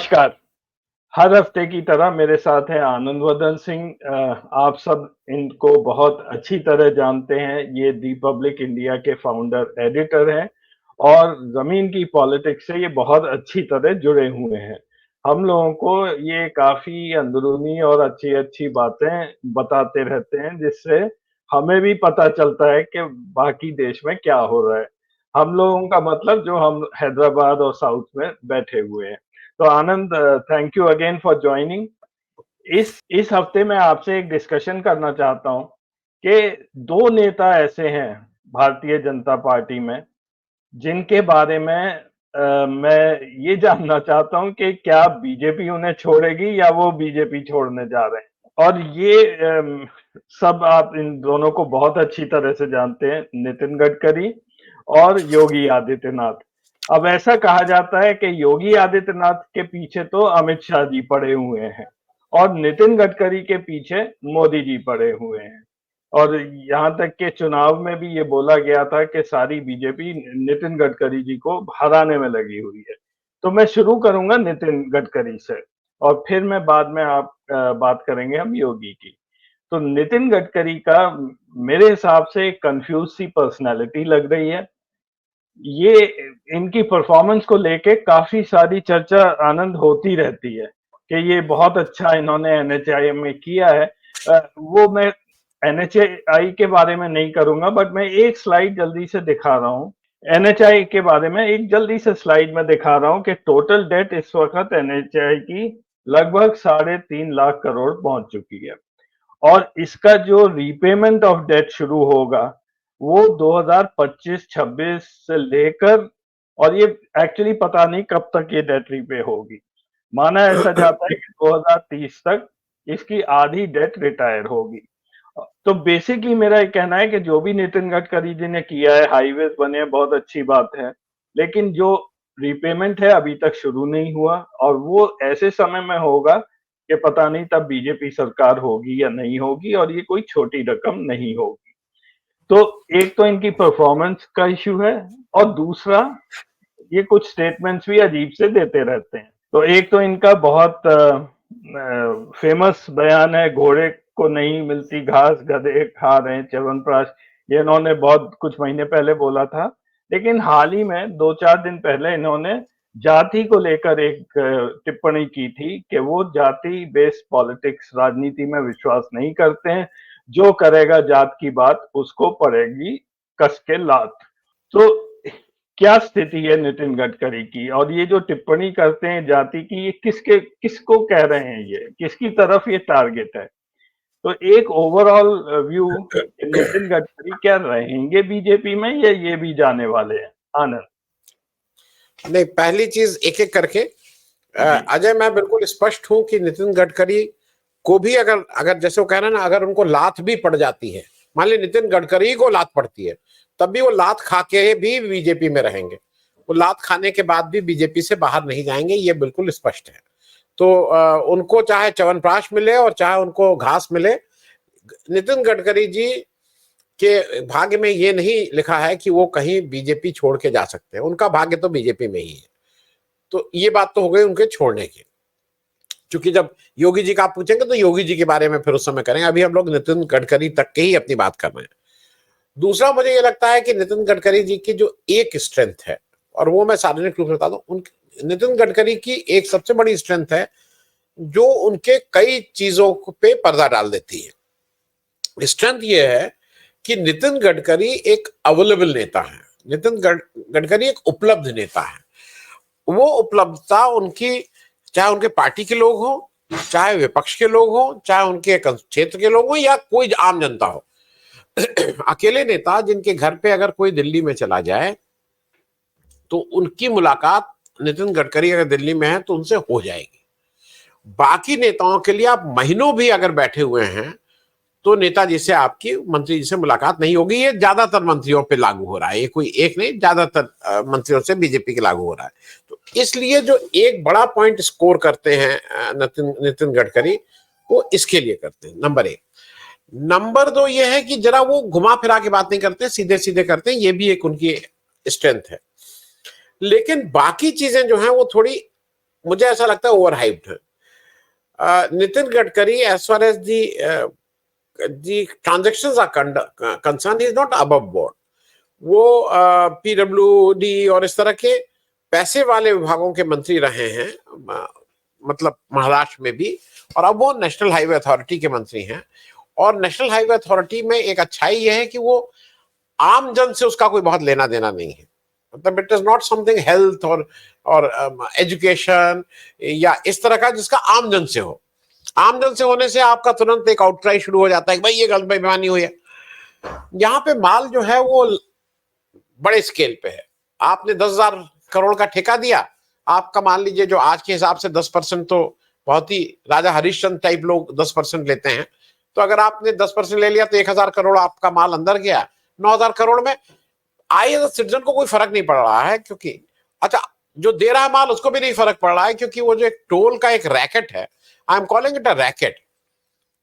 नमस्कार। हर हफ्ते की तरह मेरे साथ हैं आनंद वर्धन सिंह। आप सब इनको बहुत अच्छी तरह जानते हैं। ये दी पब्लिक इंडिया के फाउंडर एडिटर हैं और ज़मीन की पॉलिटिक्स से ये बहुत अच्छी तरह जुड़े हुए हैं। हम लोगों को ये काफ़ी अंदरूनी और अच्छी-अच्छी बातें बताते रहते हैं, जिससे हमें भी पता चलता है कि बाकी देश में क्या हो रहा है। हम लोगों का मतलब जो हम हैदराबाद और साउथ में बैठे हुए हैं। तो Anand, thank you again for joining. इस हफ्ते मैं आपसे एक डिस्कशन करना चाहता हूँ कि 2 नेता ऐसे हैं भारतीय जनता पार्टी में, जिनके बारे में मैं ये जानना चाहता हूँ कि क्या बीजेपी उन्हें छोड़ेगी या वो बीजेपी छोड़ने जा रहे हैं? और ये सब आप इन दोनों को बहुत अच्छी तरह से जानते हैं, नितिन गडकरी और योगी आदित्यनाथ। अब ऐसा कहा जाता है कि योगी आदित्यनाथ के पीछे तो अमित शाह जी पड़े हुए हैं और नितिन गडकरी के पीछे मोदी जी पड़े हुए हैं। और यहाँ तक के चुनाव में भी ये बोला गया था कि सारी बीजेपी नितिन गडकरी जी को हराने में लगी हुई है। तो मैं शुरू करूंगा नितिन गडकरी से और फिर मैं बाद में बात करेंगे हम योगी की। तो नितिन गडकरी का मेरे हिसाब से एक कंफ्यूज सी पर्सनालिटी लग रही है। ये इनकी परफॉर्मेंस को लेके काफी सारी चर्चा आनंद होती रहती है कि ये बहुत अच्छा इन्होंने एनएचआई में किया है। वो मैं एनएचआई के बारे में नहीं करूंगा, बट मैं एक स्लाइड जल्दी से दिखा रहा हूँ। एनएचआई के बारे में एक जल्दी से स्लाइड में दिखा रहा हूँ कि टोटल डेट इस वक्त एनएचआई की लगभग 3.5 लाख करोड़ पहुंच चुकी है और इसका जो रीपेमेंट ऑफ डेट शुरू होगा वो 2025-26 से लेकर, और ये एक्चुअली पता नहीं कब तक ये डेट रीपे होगी। माना ऐसा जाता है कि 2030 तक इसकी आधी डेट रिटायर होगी। तो बेसिकली मेरा ये कहना है कि जो भी नितिन गडकरी जी ने किया है, हाईवेज बने, बहुत अच्छी बात है, लेकिन जो रीपेमेंट है अभी तक शुरू नहीं हुआ और वो ऐसे समय में होगा कि पता नहीं तब बीजेपी सरकार होगी या नहीं होगी, और ये कोई छोटी रकम नहीं होगी। तो एक तो इनकी परफॉर्मेंस का इश्यू है और दूसरा ये कुछ स्टेटमेंट्स भी अजीब से देते रहते हैं। तो एक तो इनका बहुत फेमस बयान है, घोड़े को नहीं मिलती घास गधे खा रहे हैं च्यवनप्राश। ये इन्होंने बहुत कुछ महीने पहले बोला था, लेकिन हाल ही में 2-4 दिन पहले इन्होंने जाति को लेकर एक टिप्पणी की थी कि वो जाति बेस्ड पॉलिटिक्स, राजनीति में विश्वास नहीं करते हैं। जो करेगा जात की बात उसको पड़ेगी कस के लात। तो क्या स्थिति है नितिन गडकरी की, और ये जो टिप्पणी करते हैं जाति की, ये किसको कह रहे हैं, ये किसकी तरफ ये टारगेट है? तो एक ओवरऑल व्यू, नितिन गडकरी क्या रहेंगे बीजेपी में या ये भी जाने वाले हैं? आनंद। नहीं, पहली चीज एक एक करके अजय, मैं बिल्कुल स्पष्ट हूं कि नितिन गडकरी को भी अगर जैसे वो कह रहे हैं ना, अगर उनको लात भी पड़ जाती है, मान ली नितिन गडकरी को लात पड़ती है, तब भी वो लात खा के भी बीजेपी में रहेंगे। वो लात खाने के बाद भी बीजेपी से बाहर नहीं जाएंगे, ये बिल्कुल स्पष्ट है। तो उनको चाहे च्यवनप्राश मिले और चाहे उनको घास मिले, नितिन गडकरी जी के भाग्य में ये नहीं लिखा है कि वो कहीं बीजेपी छोड़ के जा सकते हैं। उनका भाग्य तो बीजेपी में ही है। तो ये बात तो हो गई उनके छोड़ने की। क्योंकि जब योगी जी का आप पूछेंगे तो योगी जी के बारे में फिर उस समय करेंगे, अभी हम लोग नितिन गडकरी तक के ही अपनी बात कर रहे हैं। दूसरा, मुझे ये लगता है कि नितिन गडकरी जी की जो एक स्ट्रेंथ है, और वो मैं सार्वजनिक रूप से बता दूं, नितिन गडकरी की एक सबसे बड़ी स्ट्रेंथ है जो उनके कई चीजों पे पर्दा डाल देती है। स्ट्रेंथ ये है कि नितिन गडकरी एक अवेलेबल नेता है। नितिन गडकरी एक उपलब्ध नेता है। वो उपलब्धता उनकी, चाहे उनके पार्टी के लोग हों, चाहे विपक्ष के लोग हों, चाहे उनके क्षेत्र के लोग हों, या कोई आम जनता हो, अकेले नेता जिनके घर पे अगर कोई दिल्ली में चला जाए तो उनकी मुलाकात नितिन गडकरी अगर दिल्ली में है तो उनसे हो जाएगी। बाकी नेताओं के लिए आप महीनों भी अगर बैठे हुए हैं तो नेताजी से, आपकी मंत्री जी से मुलाकात नहीं होगी। ये ज्यादातर मंत्रियों पे लागू हो रहा है, ये कोई एक नहीं, ज्यादातर मंत्रियों से बीजेपी के लागू हो रहा है। तो इसलिए जो एक बड़ा पॉइंट स्कोर करते हैं नितिन गडकरी, वो इसके लिए करते हैं, नंबर 1। नंबर 2 ये है कि जरा वो घुमा फिरा के बात नहीं करते, सीधे सीधे करते हैं, ये भी एक उनकी स्ट्रेंथ है। लेकिन बाकी चीजें जो हैं वो थोड़ी मुझे ऐसा लगता है ओवर हाइप्ड है। Nitin Gadkari as far as the transactions are concern is not above board. वो पीडब्ल्यूडी और इस तरह के पैसे वाले विभागों के मंत्री रहे हैं, मतलब महाराष्ट्र में भी, और अब वो नेशनल हाईवे अथॉरिटी के मंत्री हैं। और नेशनल हाईवे अथॉरिटी में एक अच्छाई यह है कि वो आम जन से उसका कोई बहुत लेना देना नहीं है। मतलब it is not something health और एजुकेशन या इस तरह का जिसका आम जन से हो। आम जन से होने से आपका तुरंत एक आउटक्राई शुरू हो जाता है कि भाई ये गलत बेईमानी हुई है। यहाँ पे माल जो है वो बड़े स्केल पे है। आपने 10,000 करोड़ का ठेका दिया, आपका मान लीजिए जो आज के हिसाब से 10% तो बहुत ही राजा हरिश्चंद्र टाइप लोग 10% लेते हैं। तो अगर आपने 10% ले लिया तो 1,000 करोड़ आपका माल अंदर गया। 9,000 करोड़ में आई एज सिटीजन को कोई फर्क नहीं पड़ रहा है, क्योंकि अच्छा जो दे रहा है माल उसको भी नहीं फर्क पड़ रहा है, क्योंकि वो जो एक टोल का एक रैकेट है, I am calling it a racket,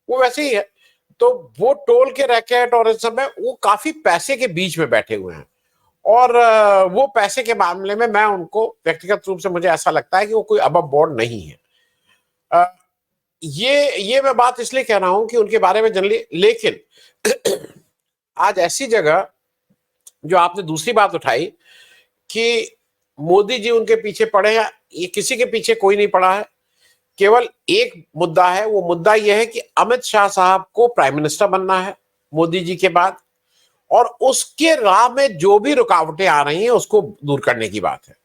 वो वैसे ही है। तो वो टोल के रैकेट और इस सब में वो काफी पैसे के बीच में बैठे हुए हैं। और वो पैसे के मामले में मैं उनको व्यक्तिगत रूप से मुझे ऐसा लगता है कि वो कोई अबव बोर्ड नहीं है। ये मैं बात इसलिए कह रहा हूं कि उनके बारे में जनरली, लेकिन आज ऐसी जगह जो आपने दूसरी बात उठाई कि मोदी जी उनके पीछे पड़े हैं, ये किसी के पीछे कोई नहीं पड़ा है। केवल एक मुद्दा है, वो मुद्दा यह है कि अमित शाह साहब को प्राइम मिनिस्टर बनना है मोदी जी के बाद, और उसके राह में जो भी रुकावटें आ रही हैं उसको दूर करने की बात है।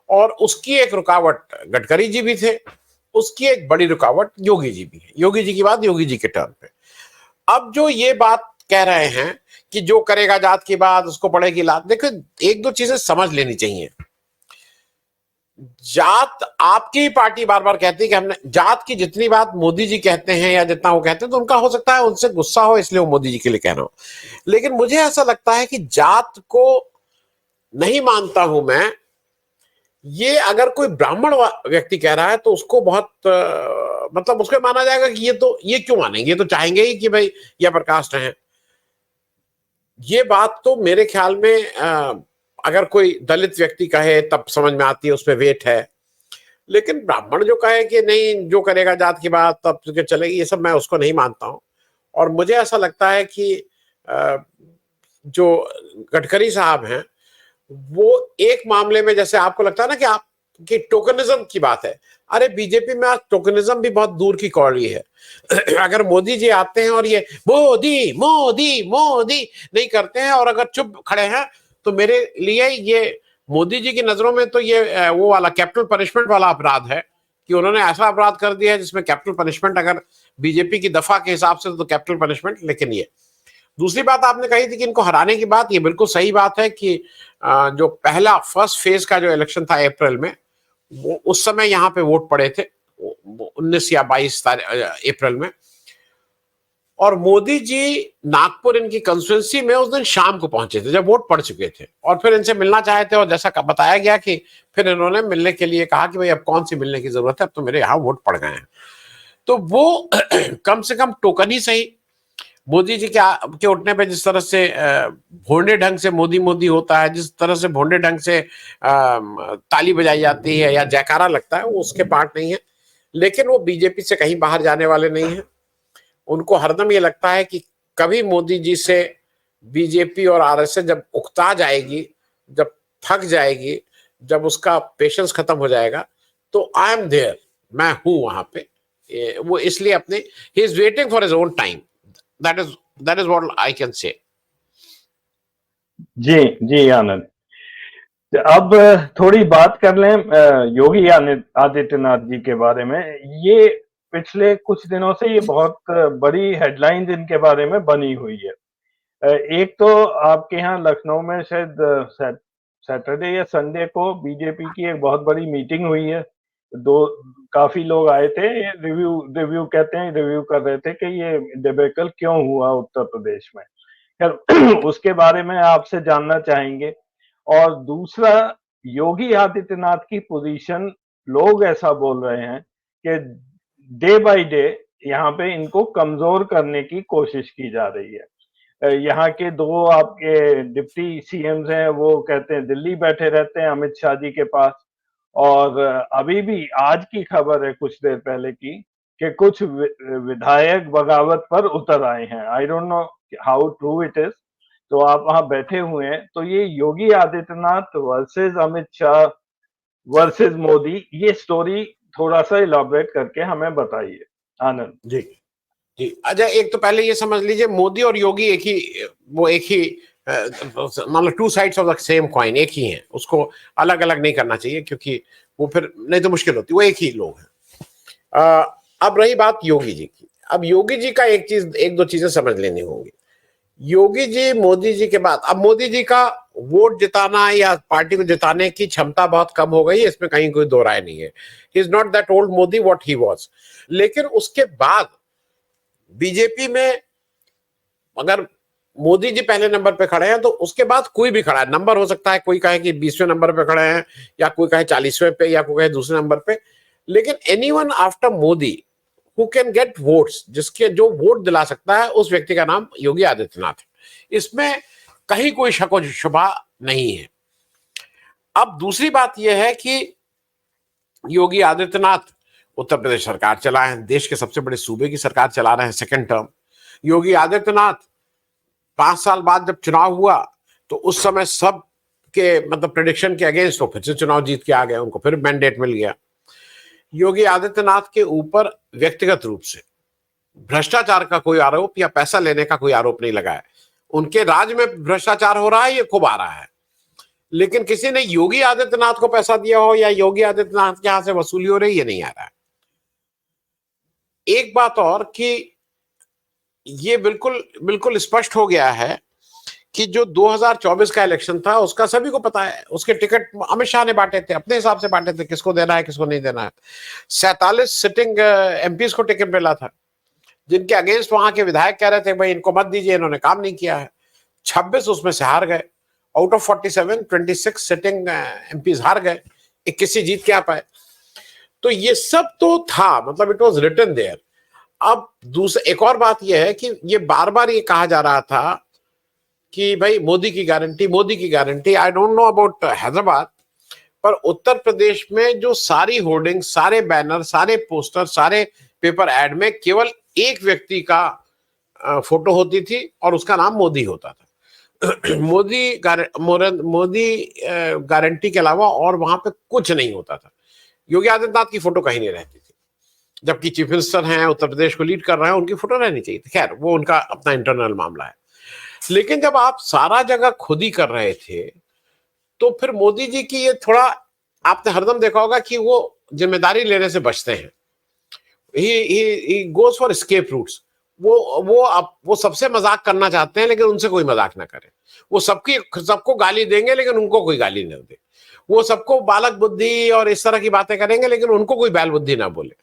और उसकी एक रुकावट गडकरी जी भी थे, उसकी एक बड़ी रुकावट योगी जी भी है। योगी जी की बात योगी जी के टर्न पे। अब जो ये बात कह रहे हैं कि जो करेगा जात की बात उसको पड़ेगी लात, देखो एक दो चीजें समझ लेनी चाहिए। जात आपकी पार्टी बार बार कहती है कि हमने जात की जितनी बात मोदी जी कहते हैं या जितना वो कहते हैं, तो उनका हो सकता है उनसे गुस्सा हो इसलिए वो मोदी जी के लिए कह रहा हूं। लेकिन मुझे ऐसा लगता है कि जात को नहीं मानता हूं मैं, ये अगर कोई ब्राह्मण व्यक्ति कह रहा है तो उसको बहुत मतलब उसको माना जाएगा कि ये क्यों मानेंगे, ये तो चाहेंगे ही कि भाई ये अपर कास्ट है। ये बात तो मेरे ख्याल में अगर कोई दलित व्यक्ति कहे तब समझ में आती है, उसमें वेट है। लेकिन ब्राह्मण जो कहे कि नहीं जो करेगा जात की बात तब तो चलेगी, ये सब मैं उसको नहीं मानता हूं। और मुझे ऐसा लगता है कि जो गडकरी साहब हैं वो एक मामले में, जैसे आपको लगता है ना कि आप कि टोकनिज्म की बात है, अरे बीजेपी में आज टोकनिज्म भी बहुत दूर की कौड़ी है। अगर मोदी जी आते हैं और ये मोदी मोदी मोदी नहीं करते हैं और अगर चुप खड़े हैं, तो मेरे लिए ये मोदी जी की नजरों में तो ये वो वाला कैपिटल पनिशमेंट वाला अपराध है कि उन्होंने ऐसा अपराध कर दिया है जिसमें कैपिटल पनिशमेंट, अगर बीजेपी की दफा के हिसाब से तो कैपिटल पनिशमेंट। लेकिन ये दूसरी बात आपने कही थी कि इनको हराने की बात, ये बिल्कुल सही बात है कि जो पहला फर्स्ट फेज का जो इलेक्शन था अप्रैल में, वो उस समय यहाँ पे वोट पड़े थे 19 या 22 अप्रैल में। और मोदी जी नागपुर इनकी कंस्टिट्यूंसी में उस दिन शाम को पहुंचे थे जब वोट पड़ चुके थे, और फिर इनसे मिलना चाहे थे। और जैसा बताया गया कि फिर इन्होंने मिलने के लिए कहा कि भाई अब कौन सी मिलने की जरूरत है, अब तो मेरे यहाँ वोट पड़ गए हैं। तो वो कम से कम टोकन ही सही। मोदी जी के उठने पे जिस तरह से भोंडे ढंग से मोदी मोदी होता है, जिस तरह से भोंडे ढंग से ताली बजाई जाती है या जयकारा लगता है, वो उसके पार्ट नहीं है। लेकिन वो बीजेपी से कहीं बाहर जाने वाले नहीं है। उनको हरदम ये लगता है कि कभी मोदी जी से बीजेपी और आरएसएस जब उकता जाएगी, जब थक जाएगी, जब उसका पेशेंस खत्म हो जाएगा, तो आई एम देयर, मैं हूं वहां पे। वो इसलिए अपने ही is waiting for his own time. That is what I can say. जी जी आनंद, अब थोड़ी बात कर लें योगी आदित्यनाथ जी के बारे में। ये पिछले कुछ दिनों से ये बहुत बड़ी हेडलाइंस इनके बारे में बनी हुई है। एक तो आपके यहाँ लखनऊ में शायद सैटरडे या संडे को बीजेपी की एक बहुत बड़ी मीटिंग हुई है। काफी लोग आए थे, रिव्यू कहते हैं, रिव्यू कर रहे थे कि ये डिबेकल क्यों हुआ उत्तर प्रदेश में। खैर उसके बारे में आपसे जानना चाहेंगे। और दूसरा, योगी आदित्यनाथ की पोजीशन, लोग ऐसा बोल रहे हैं कि डे बाय डे यहाँ पे इनको कमजोर करने की कोशिश की जा रही है। यहाँ के दो आपके डिप्टी सीएम्स हैं, वो कहते हैं दिल्ली बैठे रहते हैं अमित शाह जी के पास, और अभी भी आज की खबर है कुछ देर पहले की कि कुछ विधायक बगावत पर उतर आए हैं। I don't know how true it is. तो आप वहां बैठे हुए हैं, तो ये योगी आदित्यनाथ वर्सेस अमित शाह वर्सेस मोदी, ये स्टोरी थोड़ा सा इलाबरेट करके हमें बताइए आनंद। जी जी अजय, एक तो पहले ये समझ लीजिए, मोदी और योगी एक ही मतलब two sides of the same coin, एक ही हैं, उसको अलग अलग नहीं करना चाहिए, क्योंकि वो फिर नहीं तो मुश्किल होती, वो एक ही लोग हैं। अब रही बात योगी जी की। अब योगी जी का एक दो चीजें समझ लेनी होंगी। योगी जी मोदी जी के बाद, अब मोदी जी का वोट जिताना या पार्टी को जिताने की क्षमता बहुत कम हो गई है, इसमें कहीं कोई दो राय नहीं है। He is not that old Modi what he was. लेकिन उसके बाद बीजेपी में अगर मोदी जी पहले नंबर पे खड़े हैं, तो उसके बाद कोई भी खड़ा है, नंबर हो सकता है कोई कहे कि 20वें नंबर पे खड़े हैं, या कोई कहे 40वें पे, या कोई कहे दूसरे नंबर पे, लेकिन anyone after Modi who can get votes, जिसके जो वोट दिला सकता है, उस व्यक्ति का नाम योगी आदित्यनाथ है। इसमें कहीं कोई शक व शुबा नहीं है। अब दूसरी बात यह है कि योगी आदित्यनाथ उत्तर प्रदेश सरकार चलाए हैं, देश के सबसे बड़े सूबे की सरकार चला रहे हैं सेकंड टर्म। योगी आदित्यनाथ 5 साल बाद जब चुनाव हुआ, तो उस समय सब के मतलब प्रेडिक्शन के अगेंस्ट वो फिर से चुनाव जीत के आ गए, उनको फिर मैंडेट मिल गया। योगी आदित्यनाथ के ऊपर व्यक्तिगत रूप से भ्रष्टाचार का कोई आरोप या पैसा लेने का कोई आरोप नहीं लगा है। उनके राज में भ्रष्टाचार हो रहा है, ये खूब आ रहा है, लेकिन किसी ने योगी आदित्यनाथ को पैसा दिया हो या योगी आदित्यनाथ के यहां से वसूली हो रही, ये नहीं आ रहा है। एक बात और कि ये बिल्कुल बिल्कुल स्पष्ट हो गया है कि जो 2024 का इलेक्शन था, उसका सभी को पता है, उसके टिकट अमित शाह ने बांटे थे, अपने हिसाब से बांटे थे, किसको देना है किसको नहीं देना है। 47 सिटिंग एमपीज को टिकट मिला था, जिनके अगेंस्ट वहां के विधायक कह रहे थे भाई इनको मत दीजिए, इन्होंने काम नहीं किया है। 26 उसमें से हार गए, आउट ऑफ 47 26 सिटिंग एमपीज हार गए, 21 जीत के आ पाए। तो ये सब तो था, मतलब इट वॉज रिटन देयर। अब दूसरा एक और बात यह है कि ये बार बार ये कहा जा रहा था कि भाई मोदी की गारंटी, मोदी की guarantee. I don't know about Hyderabad, पर उत्तर प्रदेश में जो सारी होर्डिंग, सारे बैनर, सारे पोस्टर, सारे पेपर एड में केवल एक व्यक्ति का फोटो होती थी और उसका नाम मोदी होता था। मोदी गारंटी के अलावा और वहां पे कुछ नहीं होता था। योगी आदित्यनाथ की फोटो कहीं नहीं रहती थी, जबकि चीफ मिनिस्टर हैं, उत्तर प्रदेश को लीड कर रहे हैं, उनकी फोटो रहनी चाहिए थी। खैर, वो उनका अपना इंटरनल मामला है। लेकिन जब आप सारा जगह खुद ही कर रहे थे, तो फिर मोदी जी की ये थोड़ा, आपने हरदम देखा होगा कि वो जिम्मेदारी लेने से बचते हैं। He goes for escape routes. वो सबसे मजाक करना चाहते हैं, लेकिन उनसे कोई मजाक ना करे। वो सबको गाली देंगे, लेकिन उनको कोई गाली न दे। वो सबको बालक बुद्धि और इस तरह की बातें करेंगे, लेकिन उनको कोई बैल बुद्धि ना बोले।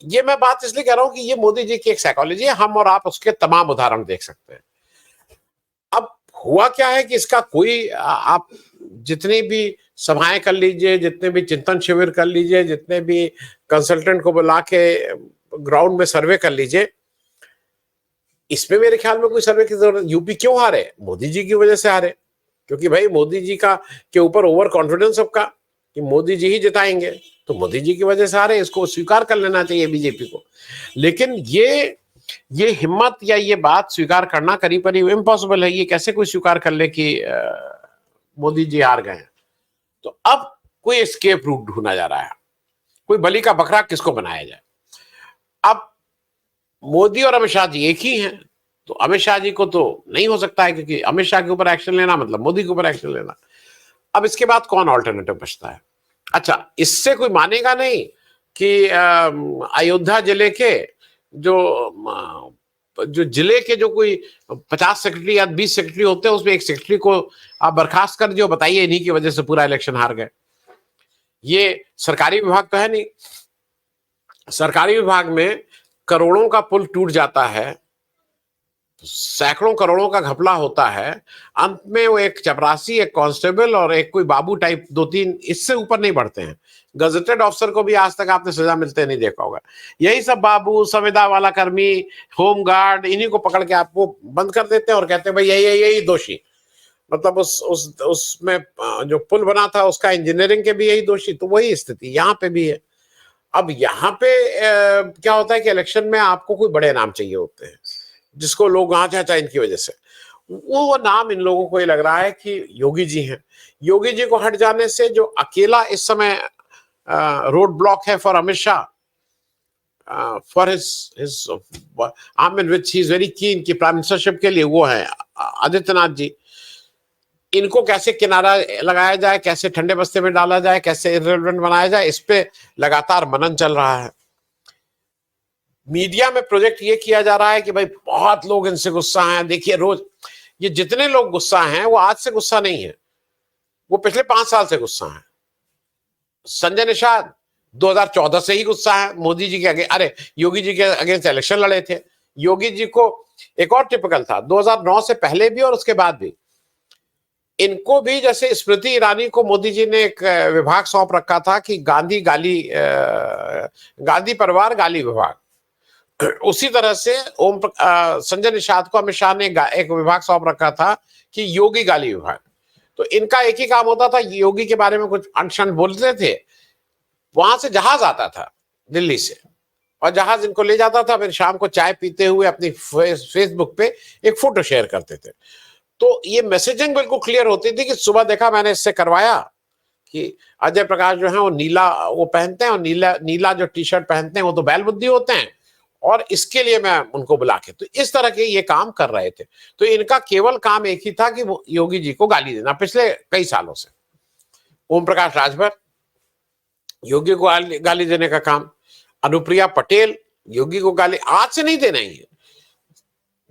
ये मैं बात इसलिए कह रहा हूं कि ये मोदी जी की एक साइकोलॉजी है, हम और आप उसके तमाम उदाहरण देख सकते हैं। अब हुआ क्या है कि इसका कोई, आप जितनी भी सभाएं कर लीजिए, जितने भी चिंतन शिविर कर लीजिए, जितने भी कंसल्टेंट को बुला के ग्राउंड में सर्वे कर लीजिए, इसमें मेरे ख्याल में कोई सर्वे की जरूरत। यूपी क्यों हारे? मोदी जी की वजह से हारे, क्योंकि भाई मोदी जी का के ऊपर ओवर कॉन्फिडेंस सबका कि मोदी जी ही जिताएंगे, तो मोदी जी की वजह से हारे। इसको स्वीकार कर लेना चाहिए बीजेपी को। लेकिन ये हिम्मत या ये बात स्वीकार करना करीब करीब इम्पॉसिबल है। ये कैसे कोई स्वीकार कर ले कि मोदी जी हार गए हैं? तो अब कोई एस्केप रूट ढूंढा जा रहा है, कोई बलि का बकरा किसको बनाया जाए। अब मोदी और अमित शाह जी एक ही हैं, तो अमित शाह जी को तो नहीं हो सकता है, क्योंकि अमित शाह के ऊपर एक्शन लेना मतलब मोदी के ऊपर एक्शन लेना। अब इसके बाद कौन ऑल्टरनेटिव बचता है? अच्छा, इससे कोई मानेगा नहीं कि अयोध्या जिले के जो जिले के जो कोई 50 सेक्रेटरी या 20 सेक्रेटरी होते हैं, उसमें एक सेक्रेटरी को आप बर्खास्त कर दियो, बताइए इन्हीं की वजह से पूरा इलेक्शन हार गए। ये सरकारी विभाग तो है नहीं। सरकारी विभाग में करोड़ों का पुल टूट जाता है, सैकड़ों करोड़ों का घपला होता है, अंत में वो एक चपरासी, एक कांस्टेबल और एक कोई बाबू टाइप, 2-3, इससे ऊपर नहीं बढ़ते हैं। गजेटेड ऑफिसर को भी आज तक आपने सजा मिलते नहीं देखा होगा। यही सब बाबू, संविदा वाला कर्मी, होम गार्ड, इन्हीं को पकड़ के आपको बंद कर देते हैं और कहते हैं भाई यही दोषी। मतलब उसमें जो पुल बना था उसका इंजीनियरिंग के भी यही दोषी, तो वही स्थिति यहाँ पे भी है। अब यहाँ पे क्या होता है कि इलेक्शन में आपको कोई बड़े नाम चाहिए होते हैं जिसको लोग वहां चाहे इनकी वजह से, वो नाम इन लोगों को ये लग रहा है कि योगी जी हैं। योगी जी को हट जाने से जो अकेला इस समय रोड ब्लॉक है for Amit Shah, for his I mean which he is very keen कि प्राइम मिनिस्टरशिप के लिए, वो है आदित्यनाथ जी। इनको कैसे किनारा लगाया जाए, कैसे ठंडे बस्ते में डाला जाए, कैसे इररिलेवेंट बनाया जाए, इस पे लगातार मनन चल रहा है। मीडिया में प्रोजेक्ट ये किया जा रहा है कि भाई बहुत लोग इनसे गुस्सा हैं, देखिए रोज ये जितने लोग गुस्सा हैं वो आज से गुस्सा नहीं है, वो पिछले 5 साल से गुस्सा है। संजय निषाद 2014 से ही गुस्सा है मोदी जी के आगे, अरे योगी जी के अगेंस्ट इलेक्शन लड़े थे। योगी जी को एक और टिपिकल था 2009 से पहले भी और उसके बाद भी, इनको भी जैसे स्मृति ईरानी को मोदी जी ने एक विभाग सौंप रखा था कि गांधी परिवार गाली विभाग, उसी तरह से संजय निषाद को अमित शाह ने एक विभाग सौंप रखा था कि योगी गाली विभाग। तो इनका एक ही काम होता था, योगी के बारे में कुछ अनशन बोलते थे, वहां से जहाज आता था दिल्ली से, और जहाज इनको ले जाता था, फिर शाम को चाय पीते हुए अपनी फेसबुक पे एक फोटो शेयर करते थे। तो ये मैसेजिंग बिल्कुल क्लियर होती थी कि सुबह देखा मैंने इससे करवाया कि अजय प्रकाश जो है वो नीला वो पहनते हैं, और नीला जो टी शर्ट पहनते हैं वो तो बैल बुद्धि होते हैं, और इसके लिए मैं उनको बुला के, तो इस तरह के ये काम कर रहे थे। तो इनका केवल काम एक ही था कि वो योगी जी को गाली देना, पिछले कई सालों से। ओम प्रकाश राजभर योगी को गाली देने का काम, अनुप्रिया पटेल योगी को गाली आज से नहीं दे रही है,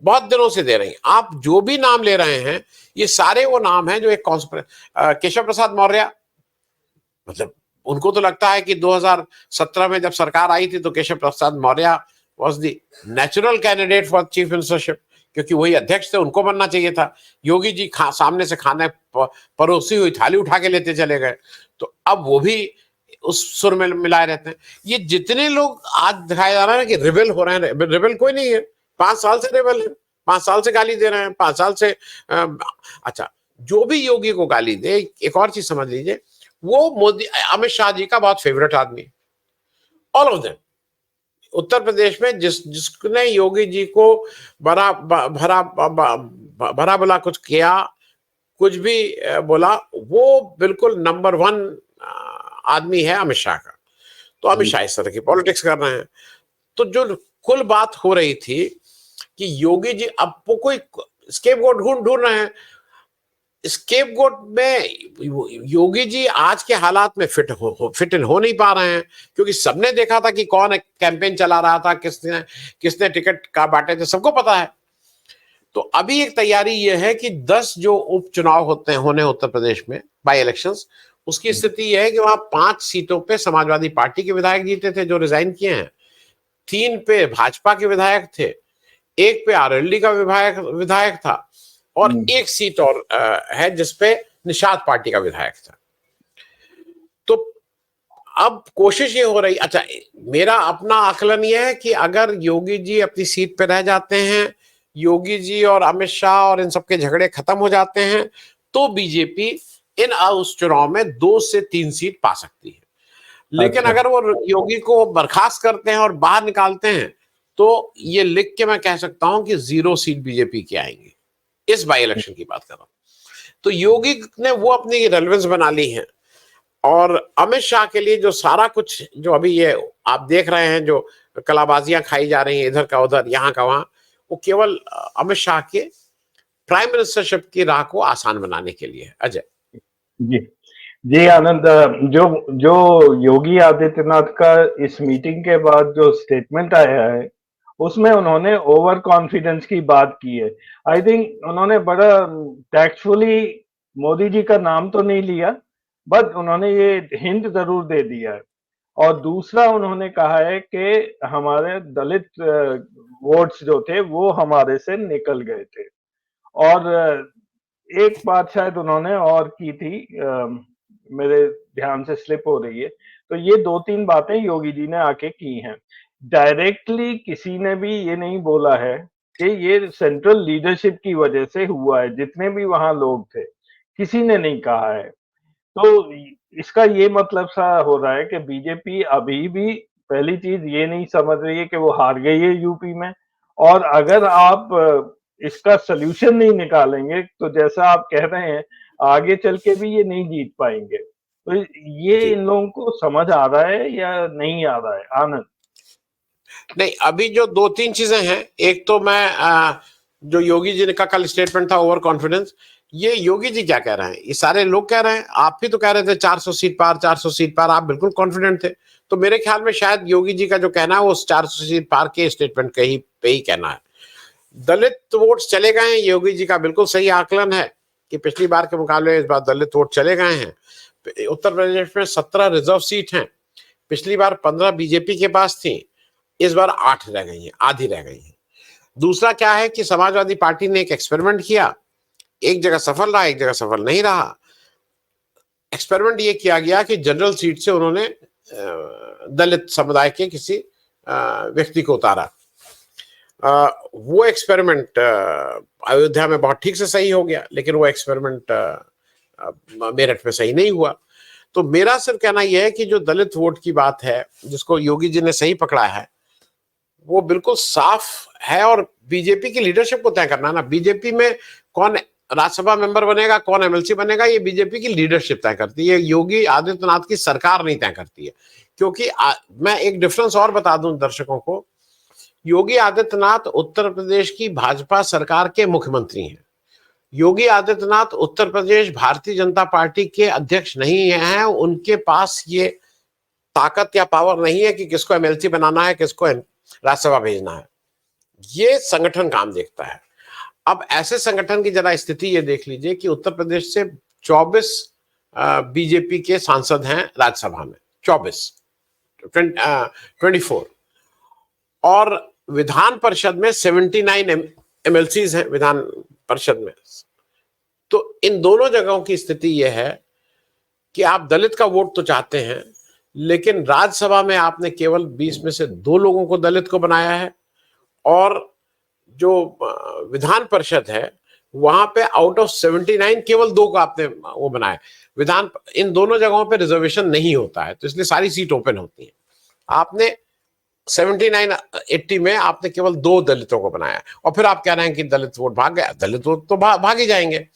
बहुत दिनों से दे रही हैं। आप जो भी नाम ले रहे हैं ये सारे वो नाम हैं जो एक केशव प्रसाद मौर्य, मतलब उनको तो लगता है कि 2017 में जब सरकार आई थी तो Keshav Prasad Maurya was the natural candidate for chief ministership, क्योंकि वही अध्यक्ष थे, उनको बनना चाहिए था। योगी जी सामने से खाने परोसी हुई थाली उठा के लेते चले गए, तो अब वो भी उस सुर में मिलाए रहते हैं। ये जितने लोग आज दिखाया जा रहा है कि रिबेल हो रहे हैं, रिबेल कोई नहीं है, 5 साल से रिबेल है, 5 साल से गाली दे रहे हैं, 5 साल से अच्छा, जो भी योगी को गाली दे, एक और चीज समझ लीजिए, वो मोदी अमित शाह जी का बहुत फेवरेट आदमी, all of them. Uttar Pradesh में जिसने योगी जी को भरा भला कुछ किया, कुछ भी बोला, वो बिल्कुल नंबर 1 आदमी है अमित शाह का। तो अमित शाह इस तरह की पॉलिटिक्स कर रहे हैं। तो जो कुल बात हो रही थी कि योगी जी अब वो कोई स्केपगोट ढूंढ रहे हैं, स्केपगोट में योगी जी आज के हालात में फिट इन हो नहीं पा रहे हैं, क्योंकि सबने देखा था कि कौन कैंपेन चला रहा था, किसने टिकट का बांटे थे, सबको पता है। तो अभी एक तैयारी ये है कि 10 जो उपचुनाव होने उत्तर प्रदेश में बाई इलेक्शंस, उसकी स्थिति यह है कि वहां 5 सीटों पे समाजवादी पार्टी के विधायक जीते थे जो रिजाइन किए हैं, 3 पे भाजपा के विधायक थे, 1 पे आरएलडी का विधायक था, और 1 सीट और है जिसपे निषाद पार्टी का विधायक था। तो अब कोशिश ये हो रही, अच्छा मेरा अपना आकलन ये है कि अगर योगी जी अपनी सीट पे रह जाते हैं, योगी जी और अमित शाह और इन सबके झगड़े खत्म हो जाते हैं, तो बीजेपी इन उस चुनाव में 2 से 3 सीट पा सकती है। लेकिन अच्छा, अगर वो योगी को बर्खास्त करते हैं और बाहर निकालते हैं, तो ये लिख के मैं कह सकता हूं कि 0 सीट बीजेपी की आएंगी। इस बाई इलेक्शन की बात कर रहा हूं। तो योगी ने वो अपनी रेलेवेंस बना ली है, और अमित शाह के लिए जो सारा कुछ जो अभी ये आप देख रहे हैं, जो कलाबाजियां खाई जा रही हैं इधर का उधर, यहाँ का वहां, वो केवल अमित शाह के प्राइम मिनिस्टरशिप की राह को आसान बनाने के लिए है। अजय जी जी आनंद, जो जो योगी आदित्यनाथ का इस मीटिंग के बाद जो स्टेटमेंट आया है, उसमें उन्होंने ओवर कॉन्फिडेंस की बात की है। आई थिंक उन्होंने बड़ा टैक्टफुली मोदी जी का नाम तो नहीं लिया, बट उन्होंने ये हिंट जरूर दे दिया है। और दूसरा उन्होंने कहा है कि हमारे दलित वोट्स जो थे वो हमारे से निकल गए थे। और एक बात शायद उन्होंने और की थी, मेरे ध्यान से स्लिप हो रही है, तो ये 2-3 बातें योगी जी ने आके की हैं। डायरेक्टली किसी ने भी ये नहीं बोला है कि ये सेंट्रल लीडरशिप की वजह से हुआ है, जितने भी वहां लोग थे। किसी ने नहीं कहा है। तो इसका ये मतलब सा हो रहा है कि बीजेपी अभी भी पहली चीज ये नहीं समझ रही है कि वो हार गई है यूपी में, और अगर आप इसका सल्यूशन नहीं निकालेंगे तो जैसा आप कह रहे हैं आगे चल के भी ये नहीं जीत पाएंगे। तो ये जी इन लोगों को समझ आ रहा है या नहीं आ रहा है आनंद? नहीं, अभी जो दो तीन चीजें हैं, एक तो मैं जो योगी जी ने का कल स्टेटमेंट था ओवर कॉन्फिडेंस, ये योगी जी क्या कह रहे हैं, ये सारे लोग कह रहे हैं, आप भी तो कह रहे थे 400 सीट पार, 400 सीट पार, आप बिल्कुल कॉन्फिडेंट थे। तो मेरे ख्याल में शायद योगी जी का जो कहना है वो 400 सीट पार के स्टेटमेंट के ही पे ही कहना है। दलित वोट चले गए हैं, योगी जी का बिल्कुल सही आकलन है कि पिछली बार के मुकाबले इस बार दलित वोट चले गए हैं। उत्तर प्रदेश में 17 रिजर्व सीट हैं, पिछली बार 15 बीजेपी के पास थी, इस बार 8 रह गई हैं, आधी रह गई हैं। दूसरा क्या है कि समाजवादी पार्टी ने एक एक्सपेरिमेंट किया, एक जगह सफल रहा, एक जगह सफल नहीं रहा। एक्सपेरिमेंट ये किया गया कि जनरल सीट से उन्होंने दलित समुदाय के किसी व्यक्ति को उतारा। वो एक्सपेरिमेंट अयोध्या में बहुत ठीक से सही हो गया, लेकिन वो एक्सपेरिमेंट मेरठ में सही नहीं हुआ। तो मेरा सिर्फ कहना यह है कि जो दलित वोट की बात है, जिसको योगी जी ने सही पकड़ा है, वो बिल्कुल साफ है, और बीजेपी की लीडरशिप को तय करना है ना। बीजेपी में कौन राज्यसभा मेंबर बनेगा, कौन एमएलसी बनेगा, ये बीजेपी की लीडरशिप तय करती है, योगी आदित्यनाथ की सरकार नहीं तय करती है। क्योंकि मैं एक डिफरेंस और बता दूं दर्शकों को, योगी आदित्यनाथ उत्तर प्रदेश की भाजपा सरकार के मुख्यमंत्री हैं। योगी आदित्यनाथ उत्तर प्रदेश भारतीय जनता पार्टी के अध्यक्ष नहीं हैं, उनके पास ये ताकत या पावर नहीं है कि किसको एमएलसी बनाना है, किसको राज्यसभा भेजना है। ये संगठन काम देखता है। अब ऐसे संगठन की जरा स्थिति ये देख लीजिए कि उत्तर प्रदेश से 24 बीजेपी के सांसद हैं राज्यसभा में, 24 और विधान परिषद में 79 एमएलसीज हैं विधान परिषद में। तो इन दोनों जगहों की स्थिति यह है कि आप दलित का वोट तो चाहते हैं, लेकिन राज्यसभा में आपने केवल 20 में से 2 लोगों को दलित को बनाया है, और जो विधान परिषद है वहां पे आउट ऑफ 79 केवल 2 को आपने वो बनाया। विधान इन दोनों जगहों पे रिजर्वेशन नहीं होता है, तो इसलिए सारी सीट ओपन होती है। आपने 79-80 में आपने केवल 2 दलितों को बनाया, और फिर आप कह रहे हैं कि दलित वोट भाग गया। दलित वोट तो भाग ही जाएंगे।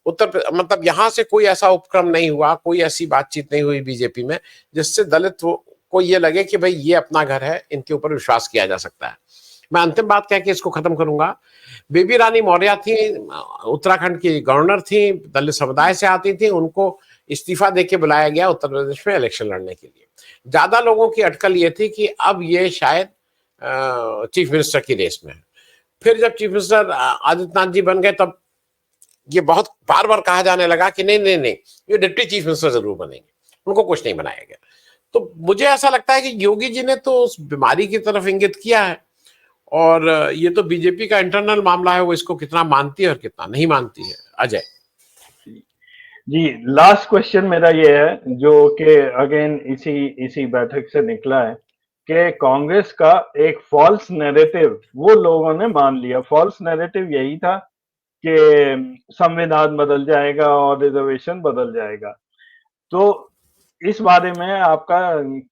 मतलब यहां से कोई ऐसा उपक्रम नहीं हुआ, कोई ऐसी बातचीत नहीं हुई बीजेपी में जिससे दलित को ये लगे कि भाई ये अपना घर है, इनके ऊपर विश्वास किया जा सकता है। मैं अंतिम बात कह के इसको खत्म करूंगा। बेबी रानी मौर्य थी, उत्तराखंड की गवर्नर थी, दलित समुदाय से आती थी, उनको इस्तीफा देके बुलाया गया उत्तर प्रदेश में इलेक्शन लड़ने के लिए। ज्यादा लोगों की अटकल ये थी कि अब ये शायद चीफ मिनिस्टर की रेस में है। फिर जब चीफ मिनिस्टर आदित्यनाथ जी बन गए, तब ये बहुत बार बार कहा जाने लगा कि नहीं नहीं नहीं, ये डिप्टी चीफ मिनिस्टर जरूर बनेंगे, उनको कुछ नहीं बनाया गया। तो मुझे ऐसा लगता है कि योगी जी ने तो उस बीमारी की तरफ इंगित किया है, और ये तो बीजेपी का इंटरनल मामला है, वो इसको कितना मानती है और कितना नहीं मानती है। अजय जी, लास्ट क्वेश्चन मेरा ये है, जो कि अगेन इसी बैठक से निकला है, कि कांग्रेस का एक फॉल्स नैरेटिव वो लोगों ने मान लिया। फॉल्स नैरेटिव यही था कि संविधान बदल जाएगा और रिजर्वेशन बदल जाएगा। तो इस बारे में आपका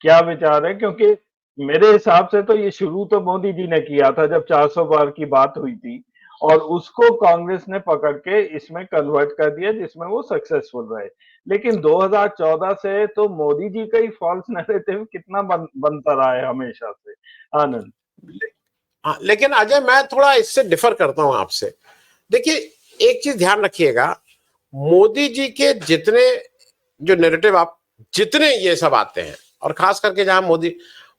क्या विचार है? क्योंकि मेरे हिसाब से तो ये शुरू तो मोदी जी ने किया था जब 400 पार की बात हुई थी, और उसको कांग्रेस ने पकड़ के इसमें कन्वर्ट कर दिया, जिसमें वो सक्सेसफुल रहे। लेकिन 2014 से तो मोदी जी का ही फॉल्स नैरेटिव कितना बनता रहा है हमेशा से। आनंद? हाँ, लेकिन अजय मैं थोड़ा इससे डिफर करता हूं आपसे। देखिए, एक चीज ध्यान रखिएगा, मोदी जी के जितने जो नैरेटिव आप जितने ये सब आते हैं, और खास करके जहां मोदी,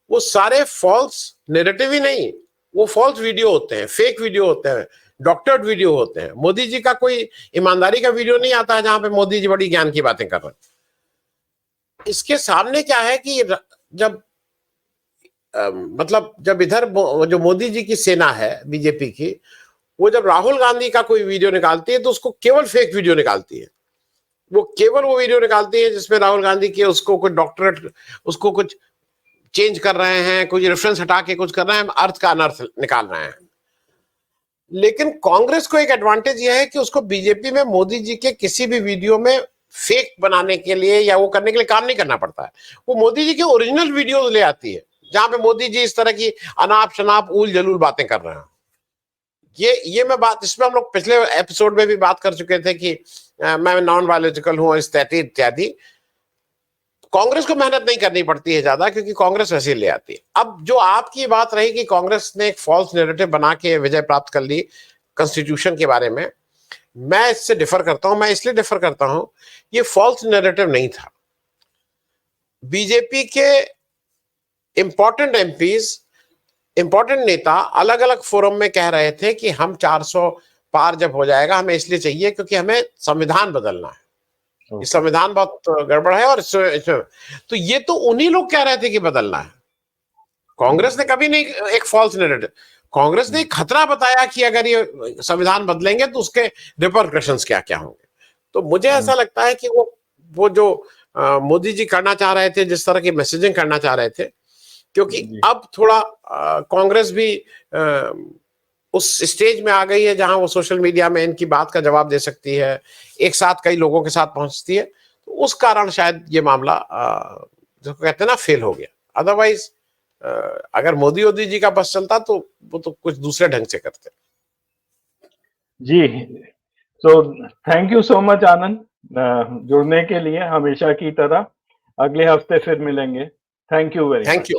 वो सारे फॉल्स नैरेटिव ही नहीं, वो फॉल्स वीडियो होते हैं, फेक वीडियो होते हैं, डॉक्टर्ड वीडियो होते हैं। मोदी जी का कोई ईमानदारी का वीडियो नहीं आता है जहां पे मोदी जी बड़ी ज्ञान की बातें कर रहे हैं। इसके सामने क्या है कि जब मतलब जब इधर जो मोदी जी की सेना है बीजेपी की, वो जब राहुल गांधी का कोई वीडियो निकालती है तो उसको केवल फेक वीडियो निकालती है। वो केवल वो वीडियो निकालती है जिसमें राहुल गांधी के उसको कुछ डॉक्टरेट, उसको कुछ चेंज कर रहे हैं, कुछ रेफरेंस हटा के कुछ कर रहे हैं, अर्थ का अनर्थ निकाल रहे हैं। लेकिन कांग्रेस को एक एडवांटेज यह है कि उसको बीजेपी में मोदी जी के किसी भी वीडियो में फेक बनाने के लिए या वो करने के लिए काम नहीं करना पड़ता है। वो मोदी जी के ओरिजिनल वीडियोस ले आती है जहां पे मोदी जी इस तरह की अनाप शनाप उल जलूल बातें कर रहे हैं। ये मैं बात, इसमें हम लोग पिछले एपिसोड में भी बात कर चुके थे कि मैं नॉन बायोलॉजिकल हूं इत्यादि इत्यादि। कांग्रेस को मेहनत नहीं करनी पड़ती है ज्यादा, क्योंकि कांग्रेस वैसे ले आती है। अब जो आपकी बात रही कि कांग्रेस ने एक फॉल्स नैरेटिव बना के विजय प्राप्त कर ली कॉन्स्टिट्यूशन के बारे में, मैं इससे डिफर करता हूं। मैं इसलिए डिफर करता हूं, ये फॉल्स नैरेटिव नहीं था। बीजेपी के इंपॉर्टेंट एमपीज, इंपॉर्टेंट नेता अलग अलग फोरम में कह रहे थे कि हम 400 पार जब हो जाएगा हमें इसलिए चाहिए क्योंकि हमें संविधान बदलना है, ये संविधान बहुत गड़बड़ है। और तो ये तो उन्हीं लोग कह रहे थे कि बदलना है। कांग्रेस ने कभी नहीं एक फॉल्स नैरेटिव, कांग्रेस ने एक खतरा बताया कि अगर ये संविधान बदलेंगे तो उसके रिपरकशंस क्या क्या होंगे। तो मुझे ऐसा लगता है कि वो जो मोदी जी करना चाह रहे थे, जिस तरह की मैसेजिंग करना चाह रहे थे, क्योंकि अब थोड़ा कांग्रेस भी उस स्टेज में आ गई है जहां वो सोशल मीडिया में इनकी बात का जवाब दे सकती है, एक साथ कई लोगों के साथ पहुंचती है। तो उस कारण शायद ये मामला जो कहते हैं ना फेल हो गया। अदरवाइज अगर मोदी जी का बस चलता तो वो तो कुछ दूसरे ढंग से करते। जी, तो थैंक यू सो मच आनंद, जुड़ने के लिए हमेशा की तरह। अगले हफ्ते फिर मिलेंगे। Thank you very much.